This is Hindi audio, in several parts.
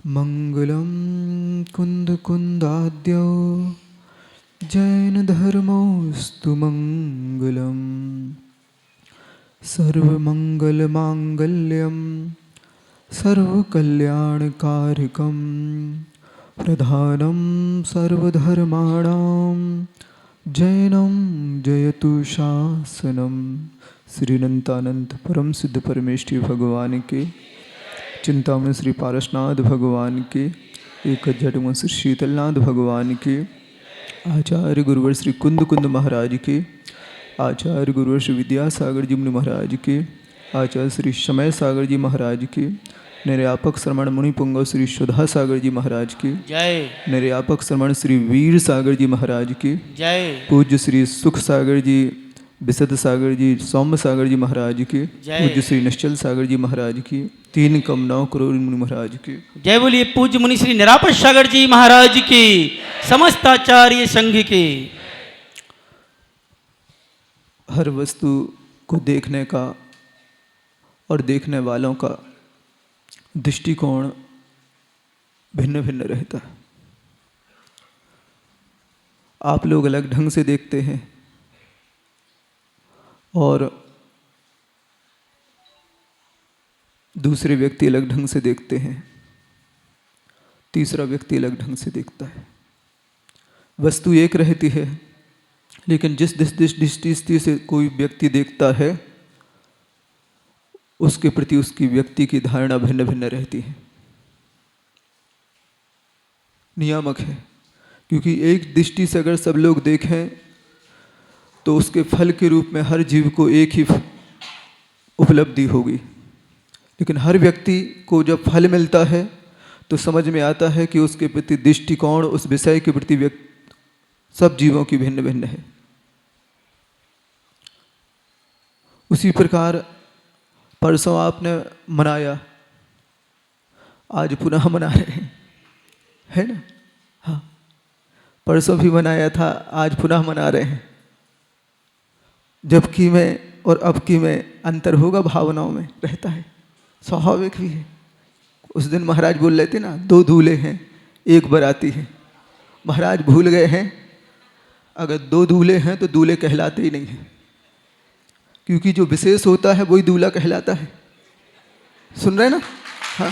मंगलम कुंदकुंदाद्यो जैन धर्मोस्तु मंगलम सर्वमंगल मांगल्यम सर्वकल्याणकारकम प्रधानम सर्वधर्माणां जैनम जयतु शासनम। श्री अनंतानंद परम सिद्ध परमेष्ठी भगवान के, चिंतामणि श्री पारसनाथ भगवान के, एक जटम श्री शीतलनाथ भगवान के, आचार्य गुरुवर श्री कुंद कुंद महाराज के, आचार्य गुरुवर श्री विद्यासागर जी मुनि महाराज के, आचार्य श्री समय सागर जी महाराज के, निर्यापक श्रमण मुनि पुंगव श्री सुधा सागर जी महाराज के जय, निर्यापक श्रमण श्री वीर सागर जी महाराज के जय, पूज्य श्री सुख सागर जी, विशद सागर जी, सौम्य सागर जी महाराज के, पूज्य श्री निश्चल सागर जी महाराज की, 3 कम 9 करोड़ मुनि महाराज के जय बोलिए। पूज्य मुनि श्री निरापद सागर जी महाराज की, समस्त आचार्य संघ के। हर वस्तु को देखने का और देखने वालों का दृष्टिकोण भिन्न भिन्न रहता है। आप लोग अलग ढंग से देखते हैं और दूसरे व्यक्ति अलग ढंग से देखते हैं, तीसरा व्यक्ति अलग ढंग से देखता है। वस्तु एक रहती है, लेकिन जिस दृष्टि से कोई व्यक्ति देखता है उसके प्रति उसकी व्यक्ति की धारणा भिन्न भिन्न रहती है। नियामक है, क्योंकि एक दृष्टि से अगर सब लोग देखें तो उसके फल के रूप में हर जीव को एक ही उपलब्धि होगी, लेकिन हर व्यक्ति को जब फल मिलता है तो समझ में आता है कि उसके प्रति दृष्टिकोण, उस विषय के प्रति सब जीवों की भिन्न भिन्न है। उसी प्रकार परसों आपने मनाया, आज पुनः मना रहे हैं, है ना? हाँ, परसों भी मनाया था, आज पुनः मना रहे हैं। जबकि में और अब की में अंतर होगा, भावनाओं में रहता है, स्वाभाविक भी है। उस दिन महाराज बोल रहे थे ना, 2 दूल्हे हैं, 1 बाराती है। महाराज भूल गए हैं, अगर 2 दूल्हे हैं तो दूल्हे कहलाते ही नहीं हैं, क्योंकि जो विशेष होता है वही दूल्हा कहलाता है। सुन रहे ना? हाँ,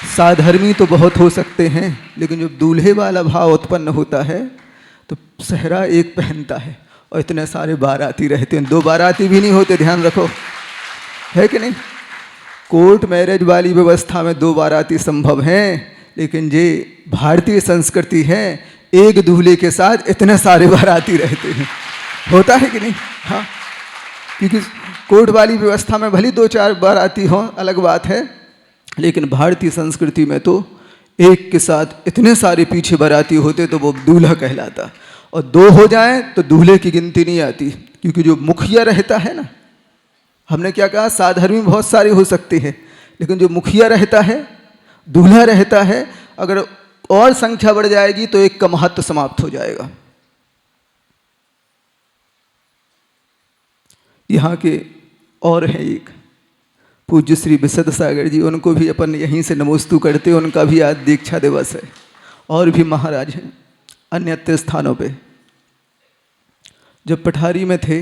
साधर्मी तो बहुत हो सकते हैं, लेकिन जब दूल्हे वाला भाव उत्पन्न होता है तो सेहरा एक पहनता है और इतने सारे बाराती रहते हैं। 2 बाराती भी नहीं होते, ध्यान रखो, है कि नहीं? कोर्ट मैरिज वाली व्यवस्था में 2 बाराती संभव हैं, लेकिन ये भारतीय संस्कृति है, एक दूल्हे के साथ इतने सारे बाराती रहते हैं। होता है कि नहीं? हाँ, क्योंकि कोर्ट वाली व्यवस्था में भली 2-4 बाराती हों, अलग बात है, लेकिन भारतीय संस्कृति में तो एक के साथ इतने सारे पीछे बाराती होते तो वो दूल्हा कहलाता, और 2 हो जाएं तो दूल्हे की गिनती नहीं आती, क्योंकि जो मुखिया रहता है ना, हमने क्या कहा, साधर्मी बहुत सारे हो सकते हैं, लेकिन जो मुखिया रहता है, दूल्हा रहता है, अगर और संख्या बढ़ जाएगी तो एक का महत्व समाप्त हो जाएगा। यहाँ के और हैं एक पूज्य श्री विशद सागर जी, उनको भी अपन यहीं से नमोस्तु करते, उनका भी आज दीक्षा दिवस है। और भी महाराज हैं अन्यत्र स्थानों पे। जब पठारी में थे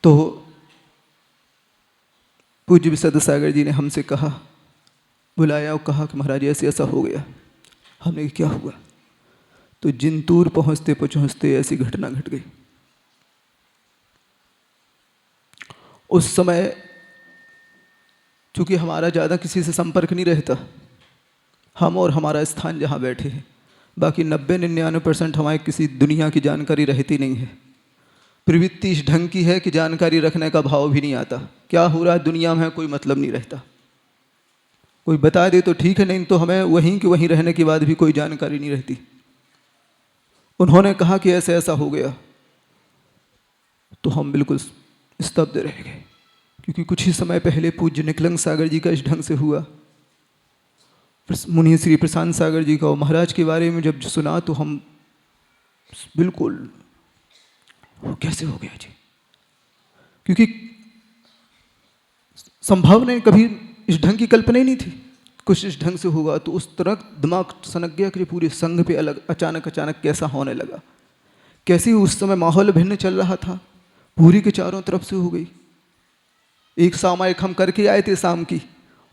तो पूज्य विशद सागर जी ने हमसे कहा, बुलाया और कहा कि महाराज ऐसे ऐसा हो गया। हमने क्या हुआ? तो जिंतूर पहुँचते पहुँचते ऐसी घटना घट गई। उस समय चूँकि हमारा ज़्यादा किसी से संपर्क नहीं रहता, हम और हमारा स्थान जहाँ बैठे हैं, बाकी 90-99% हमारे किसी दुनिया की जानकारी रहती नहीं है। प्रवृत्ति इस ढंग की है कि जानकारी रखने का भाव भी नहीं आता। क्या हो रहा है दुनिया में कोई मतलब नहीं रहता। कोई बता दे तो ठीक है, नहीं तो हमें वहीं के वहीं रहने के बाद भी कोई जानकारी नहीं रहती। उन्होंने कहा कि ऐसे ऐसा हो गया तो हम बिल्कुल स्तब्ध रह गए, क्योंकि कुछ ही समय पहले पूज्य निकलंग सागर जी का इस ढंग से हुआ। मुनि श्री प्रशांत सागर जी का और महाराज के बारे में जब सुना तो हम बिल्कुल, कैसे हो गया जी? क्योंकि संभव नहीं, कभी इस ढंग की कल्पना ही नहीं थी। कुछ इस ढंग से होगा तो उस तरह दिमाग सनक गया कि पूरे संघ पे अलग अचानक कैसा होने लगा। कैसी उस समय माहौल भिन्न चल रहा था, पूरी के चारों तरफ से हो गई। एक सामायिक हम करके आए थे शाम की,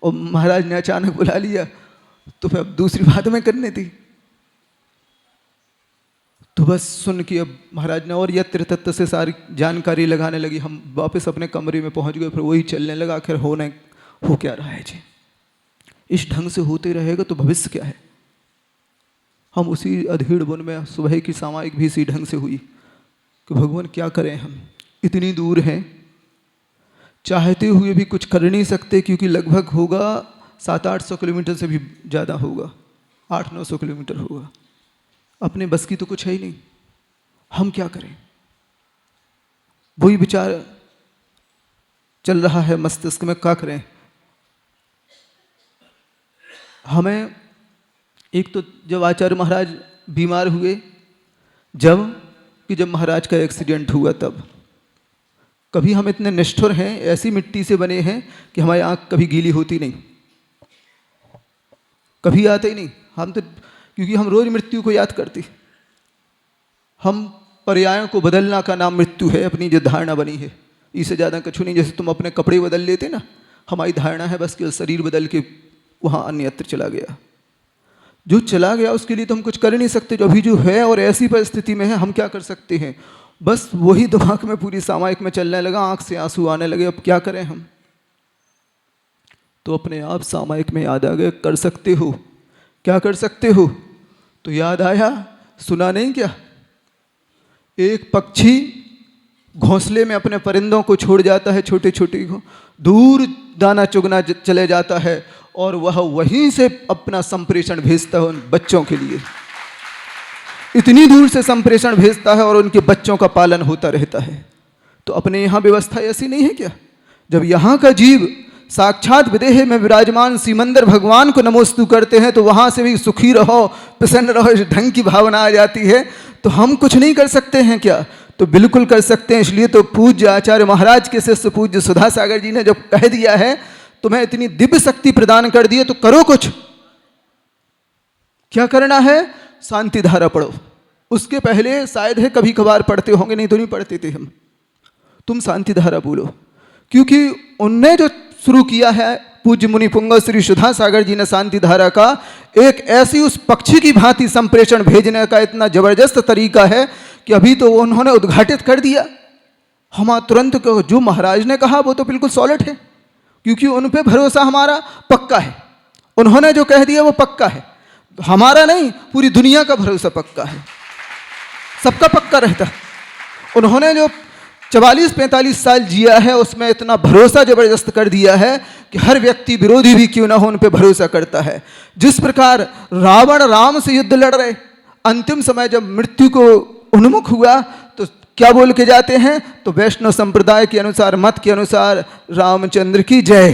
और महाराज ने अचानक बुला लिया, तो फिर अब दूसरी बात में करनी थी। तो बस सुन के अब महाराज ने और यत्र तत्व से सारी जानकारी लगाने लगी। हम वापस अपने कमरे में पहुंच गए, फिर वही चलने लगा। आखिर हो क्या रहा है जी? इस ढंग से होते रहेगा तो भविष्य क्या है? हम उसी अधेड़ वन में सुबह की सामायिक भी इसी ढंग से हुई कि भगवान क्या करें, हम इतनी दूर हैं, चाहते हुए भी कुछ कर नहीं सकते, क्योंकि लगभग होगा 700-800 किलोमीटर से भी ज़्यादा होगा, 800-900 किलोमीटर होगा। अपने बस की तो कुछ है ही नहीं, हम क्या करें? वही विचार चल रहा है मस्तिष्क में, क्या करें। हमें एक तो जब आचार्य महाराज बीमार हुए, जब महाराज का एक्सीडेंट हुआ, तब कभी हम इतने निष्ठुर हैं, ऐसी मिट्टी से बने हैं कि हमारी आंख कभी गीली होती नहीं, कभी आते ही नहीं। हम तो क्योंकि हम रोज मृत्यु को याद करते, हम पर्यायों को बदलना का नाम मृत्यु है, अपनी जो धारणा बनी है, इससे ज़्यादा कुछ नहीं। जैसे तुम अपने कपड़े बदल लेते ना, हमारी धारणा है बस कि शरीर बदल के वहाँ अन्यत्र चला गया। जो चला गया उसके लिए तो हम कुछ कर नहीं सकते, जो अभी जो है और ऐसी परिस्थिति में है, हम क्या कर सकते हैं? बस वही दिमाग में पूरी सामायिक में चलने लगा, आंख से आंसू आने लगे। अब क्या करें हम? तो अपने आप सामायिक में याद आ गए, कर सकते हो, क्या कर सकते हो? तो याद आया, सुना नहीं क्या? एक पक्षी घोंसले में अपने परिंदों को छोड़ जाता है, छोटे छोटे को, दूर दाना चुगना चले जाता है, और वह वहीं से अपना संप्रेषण भेजता है उन बच्चों के लिए। इतनी दूर से संप्रेषण भेजता है और उनके बच्चों का पालन होता रहता है। तो अपने यहाँ व्यवस्था ऐसी नहीं है क्या? जब यहाँ का जीव साक्षात विदेह में विराजमान सीमंदर भगवान को नमोस्तु करते हैं, तो वहाँ से भी सुखी रहो, प्रसन्न रहो, इस ढंग की भावना आ जाती है। तो हम कुछ नहीं कर सकते हैं क्या? तो बिल्कुल कर सकते हैं। इसलिए तो पूज्य आचार्य महाराज के शिष्य पूज्य सुधा सागर जी ने जब कह दिया है, तुम्हें इतनी दिव्य शक्ति प्रदान कर दी है, तो करो कुछ। क्या करना है? शांति धारा पढ़ो। उसके पहले शायद है कभी कभार पढ़ते होंगे, नहीं तो नहीं पढ़ते थे हम। तुम शांति धारा बोलो, क्योंकि उनने जो शुरू किया है पूज्य मुनि पुंगव श्री सुधा सागर जी ने शांति धारा का, एक ऐसी उस पक्षी की भांति संप्रेषण भेजने का इतना जबरदस्त तरीका है कि अभी तो उन्होंने उद्घाटित कर दिया। हम तुरंत जो महाराज ने कहा वो तो बिल्कुल सॉलिड है, क्योंकि उन पे भरोसा हमारा पक्का है। उन्होंने जो कह दिया वो पक्का है, हमारा नहीं, पूरी दुनिया का भरोसा पक्का है, सबका पक्का रहता है। उन्होंने जो 44-45 साल जिया है, उसमें इतना भरोसा जबरदस्त कर दिया है कि हर व्यक्ति, विरोधी भी क्यों ना हो, उन पे भरोसा करता है। जिस प्रकार रावण राम से युद्ध लड़ रहे, अंतिम समय जब मृत्यु को उन्मुख हुआ तो क्या बोल के जाते हैं? तो वैष्णव संप्रदाय के अनुसार, मत के अनुसार, रामचंद्र की जय,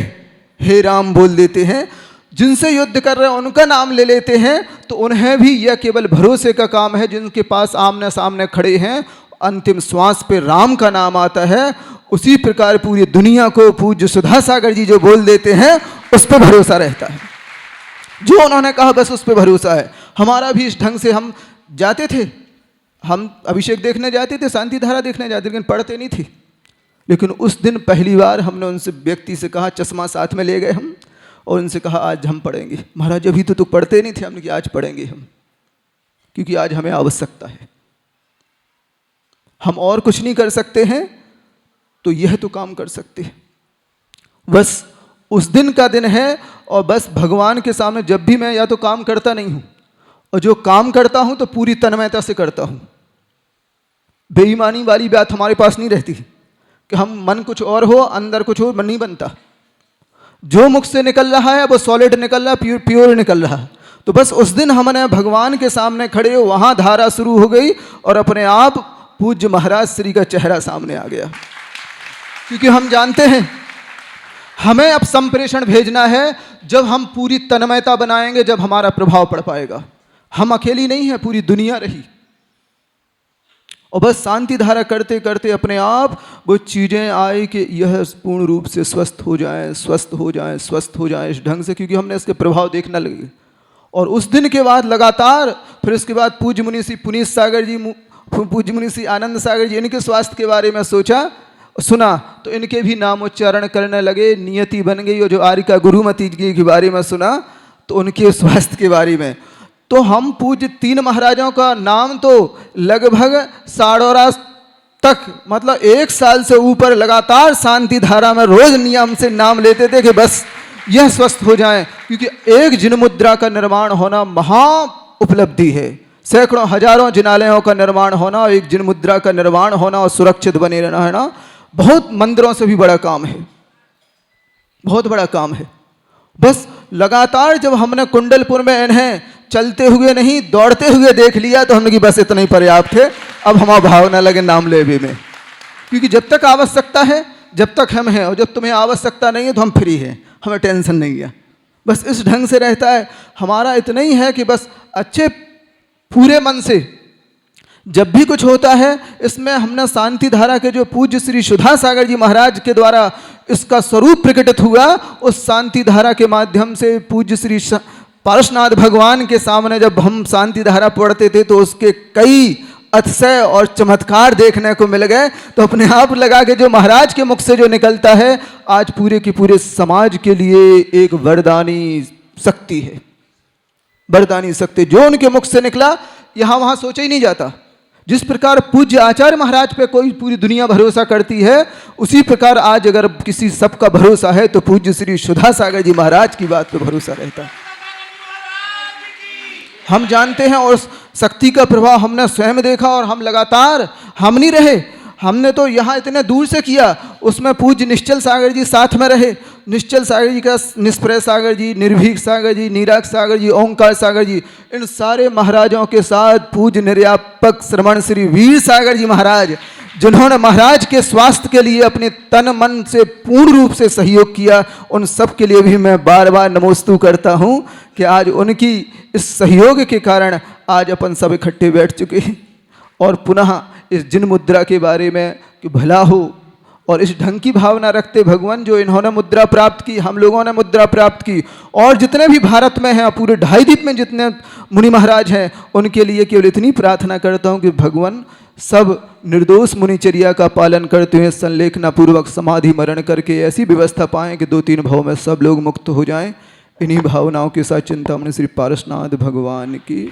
हे राम बोल देते हैं। जिनसे युद्ध कर रहे हैं उनका नाम ले लेते हैं, तो उन्हें भी यह केवल भरोसे का काम है। जिनके पास आमने सामने खड़े हैं, अंतिम श्वास पे राम का नाम आता है। उसी प्रकार पूरी दुनिया को पूज्य सुधा सागर जी जो बोल देते हैं, उस पर भरोसा रहता है। जो उन्होंने कहा बस उस पर भरोसा है। हमारा भी इस ढंग से हम जाते थे, हम अभिषेक देखने जाते थे, शांति धारा देखने जाते, लेकिन पढ़ते नहीं थे। लेकिन उस दिन पहली बार हमने उनसे, व्यक्ति से कहा, चश्मा साथ में ले गए हम, और उनसे कहा आज हम पढ़ेंगे। महाराज अभी तो पढ़ते नहीं थे, हमने कहा आज पढ़ेंगे हम, क्योंकि आज हमें आवश्यकता है। हम और कुछ नहीं कर सकते हैं, तो यह तो काम कर सकते हैं। बस उस दिन का दिन है, और बस भगवान के सामने जब भी मैं या तो काम करता नहीं हूँ, और जो काम करता हूँ तो पूरी तन्मयता से करता हूँ। बेईमानी वाली बात हमारे पास नहीं रहती कि हम मन कुछ और हो, अंदर कुछ हो, नहीं बनता। जो मुख से निकल रहा है वो सॉलिड निकल रहा है, प्योर निकल रहा है। तो बस उस दिन हमने भगवान के सामने खड़े, वहाँ धारा शुरू हो गई, और अपने आप पूज्य महाराज श्री का चेहरा सामने आ गया। क्योंकि हम जानते हैं हमें अब संप्रेषण भेजना है, जब हम पूरी तन्मयता बनाएंगे, जब हमारा प्रभाव पड़ पाएगा। हम अकेली नहीं है, पूरी दुनिया रही, और बस शांति धारा करते करते अपने आप वो चीज़ें आई कि यह पूर्ण रूप से स्वस्थ हो जाए, स्वस्थ हो जाए, स्वस्थ हो जाए इस ढंग से, क्योंकि हमने इसके प्रभाव देखने लगे। और उस दिन के बाद लगातार फिर उसके बाद पूज्य मुनि श्री पुनीत सागर जी, पूज्य मुनि श्री आनंद सागर जी, इनके स्वास्थ्य के बारे में सोचा सुना तो इनके भी नाम उच्चारण करने लगे, नियति बन गई। और जो आर्यका गुरुमती जी के बारे में सुना तो उनके स्वास्थ्य के बारे में। तो हम पूज्य 3 महाराजों का नाम तो लगभग 6.5 तक, मतलब 1 साल से ऊपर लगातार शांति धारा में रोज नियम से नाम लेते थे कि बस यह स्वस्थ हो जाए, क्योंकि एक जिन मुद्रा का निर्माण होना महा उपलब्धि है। सैकड़ों हजारों जिनालयों का निर्माण होना और एक जिन मुद्रा का निर्माण होना और सुरक्षित बने रहना है ना, बहुत मंदिरों से भी बड़ा काम है, बहुत बड़ा काम है। बस लगातार जब हमने कुंडलपुर में इन्हें चलते हुए नहीं दौड़ते हुए देख लिया तो हमने कि बस इतना ही पर्याप्त है, अब हमारा भाव न लगे नाम लेवे में, क्योंकि जब तक आवश्यकता है जब तक हम हैं, और जब तुम्हें आवश्यकता नहीं है तो हम फ्री हैं, हमें टेंशन नहीं है। बस इस ढंग से रहता है हमारा। इतना ही है कि बस अच्छे पूरे मन से जब भी कुछ होता है, इसमें हमने शांति धारा के जो पूज्य श्री सुधा सागर जी महाराज के द्वारा इसका स्वरूप प्रकटित हुआ, उस शांति धारा के माध्यम से पूज्य श्री पारसनाथ भगवान के सामने जब हम शांति धारा पढ़ते थे तो उसके कई अतिशय और चमत्कार देखने को मिल गए। तो अपने आप लगा के जो महाराज के मुख से जो निकलता है आज पूरे के पूरे समाज के लिए एक वरदानी शक्ति है, वरदानी शक्ति। जो उनके मुख से निकला यहाँ वहाँ सोचा ही नहीं जाता। जिस प्रकार पूज्य आचार्य महाराज पे कोई पूरी दुनिया भरोसा करती है, उसी प्रकार आज अगर किसी सबका भरोसा है तो पूज्य श्री सुधा सागर जी महाराज की बात पे भरोसा रहता है। हम जानते हैं और शक्ति का प्रभाव हमने स्वयं देखा, और हम लगातार हम नहीं रहे, हमने तो यहाँ इतने दूर से किया, उसमें पूज्य निश्चल सागर जी साथ में रहे। निश्चल सागर जी का निष्प्रय सागर जी, निर्भीक सागर जी, निराग सागर जी, ओंकार सागर जी, इन सारे महाराजों के साथ पूज्य निर्यापक श्रमण श्री वीर सागर जी महाराज, जिन्होंने महाराज के स्वास्थ्य के लिए अपने तन मन से पूर्ण रूप से सहयोग किया, उन सब के लिए भी मैं बार बार नमोस्तु करता हूँ कि आज उनकी इस सहयोग के कारण आज अपन सब इकट्ठे बैठ चुके हैं। और पुनः इस जिन मुद्रा के बारे में कि भला हो, और इस ढंग की भावना रखते भगवान जो इन्होंने मुद्रा प्राप्त की, हम लोगों ने मुद्रा प्राप्त की, और जितने भी भारत में हैं, पूरे 2.5 द्वीप में जितने मुनि महाराज हैं, उनके लिए केवल इतनी प्रार्थना करता हूँ कि भगवान सब निर्दोष मुनिचर्या का पालन करते हुए संलेखना पूर्वक समाधि मरण करके ऐसी व्यवस्था पाएं कि 2-3 भाव में सब लोग मुक्त हो जाएं। इन्हीं भावनाओं के साथ चिंतामणि श्री पारसनाथ भगवान की